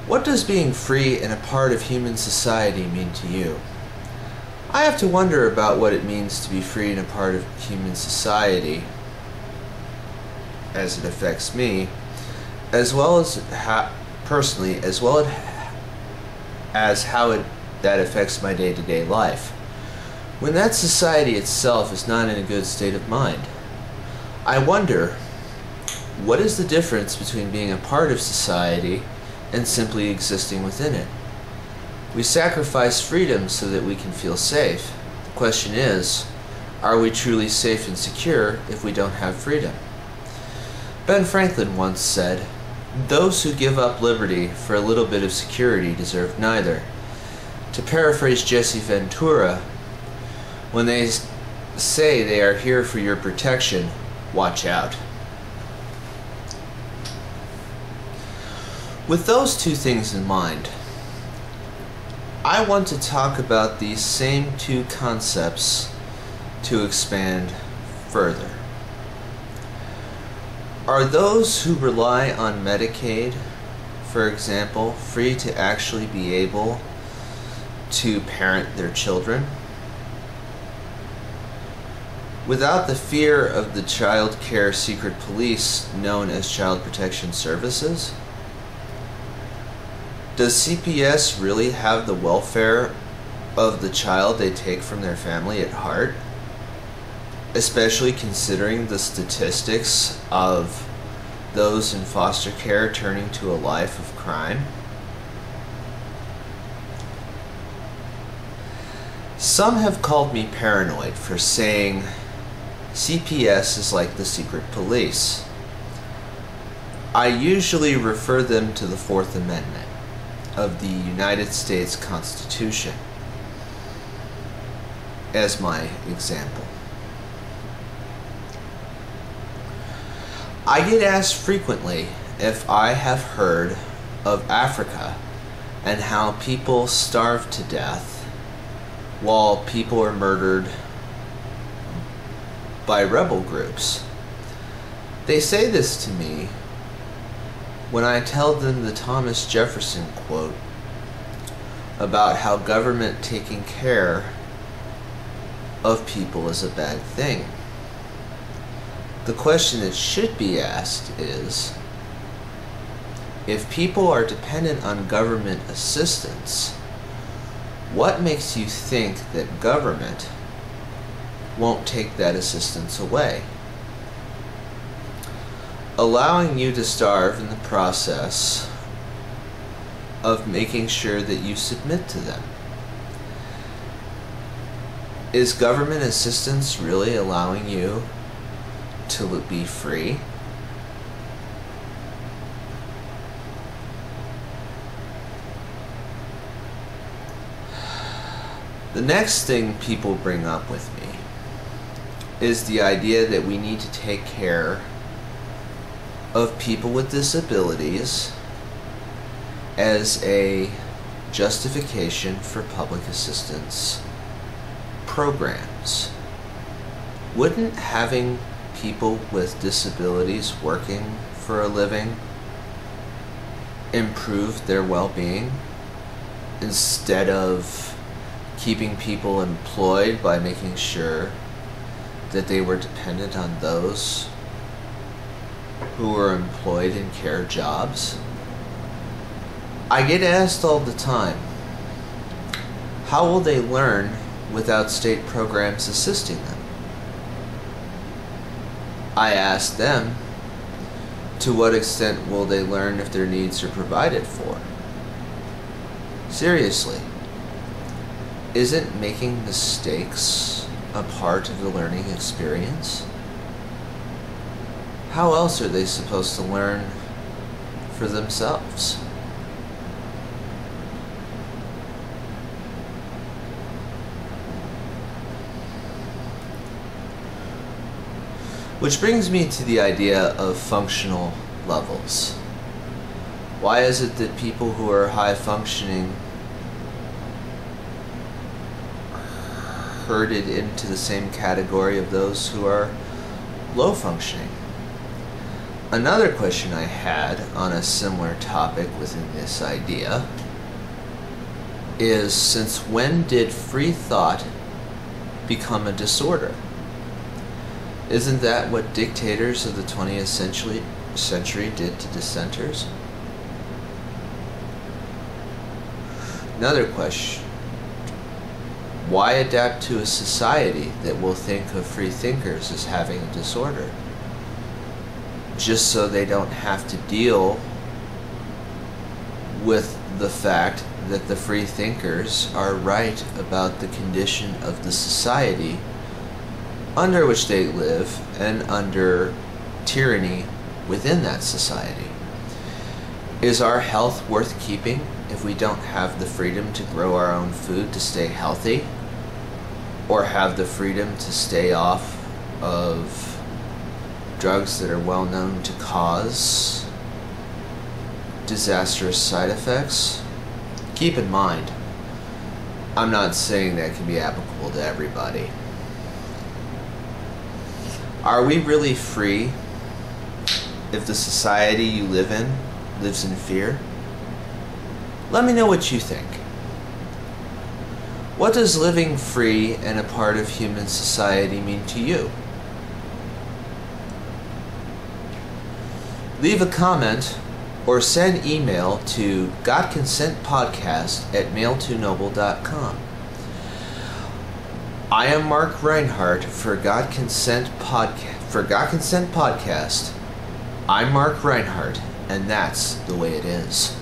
What does being free and a part of human society mean to you? I have to wonder about what it means to be free and a part of human society as it affects me, as well as personally, as well as how that affects my day-to-day life, when that society itself is not in a good state of mind. I wonder, what is the difference between being a part of society and simply existing within it? We sacrifice freedom so that we can feel safe. The question is, are we truly safe and secure if we don't have freedom? Ben Franklin once said, "Those who give up liberty for a little bit of security deserve neither." To paraphrase Jesse Ventura, when they say they are here for your protection, watch out. With those two things in mind, I want to talk about these same two concepts to expand further. Are those who rely on Medicaid, for example, free to actually be able to parent their children without the fear of the child care secret police known as Child Protection Services? Does CPS really have the welfare of the child they take from their family at heart? Especially considering the statistics of those in foster care turning to a life of crime? Some have called me paranoid for saying CPS is like the secret police. I usually refer them to the Fourth Amendment of the United States Constitution as my example. I get asked frequently if I have heard of Africa and how people starve to death while people are murdered by rebel groups. They say this to me when I tell them the Thomas Jefferson quote about how government taking care of people is a bad thing. The question that should be asked is, if people are dependent on government assistance, what makes you think that government won't take that assistance away, allowing you to starve in the process of making sure that you submit to them? Is government assistance really allowing you to be free? The next thing people bring up with me is the idea that we need to take care of people with disabilities as a justification for public assistance programs. Wouldn't having people with disabilities working for a living improve their well-being instead of keeping people employed by making sure that they were dependent on those who were employed in care jobs? I get asked all the time, how will they learn without state programs assisting them? I ask them, to what extent will they learn if their needs are provided for? Seriously, isn't making mistakes a part of the learning experience? How else are they supposed to learn for themselves? Which brings me to the idea of functional levels. Why is it that people who are high functioning herded into the same category of those who are low functioning? Another question I had on a similar topic within this idea is, since when did free thought become a disorder? Isn't that what dictators of the 20th century did to dissenters? Another question: why adapt to a society that will think of free thinkers as having a disorder? Just so they don't have to deal with the fact that the free thinkers are right about the condition of the society under which they live and under tyranny within that society. Is our health worth keeping if we don't have the freedom to grow our own food to stay healthy, or have the freedom to stay off of drugs that are well known to cause disastrous side effects? Keep in mind, I'm not saying that can be applicable to everybody. Are we really free if the society you live in lives in fear? Let me know what you think. What does living free and a part of human society mean to you? Leave a comment or send email to gotconsentpodcast@mail2noble.com. I am Mark Reinhardt for God Consent Podcast. I'm Mark Reinhardt, and that's the way it is.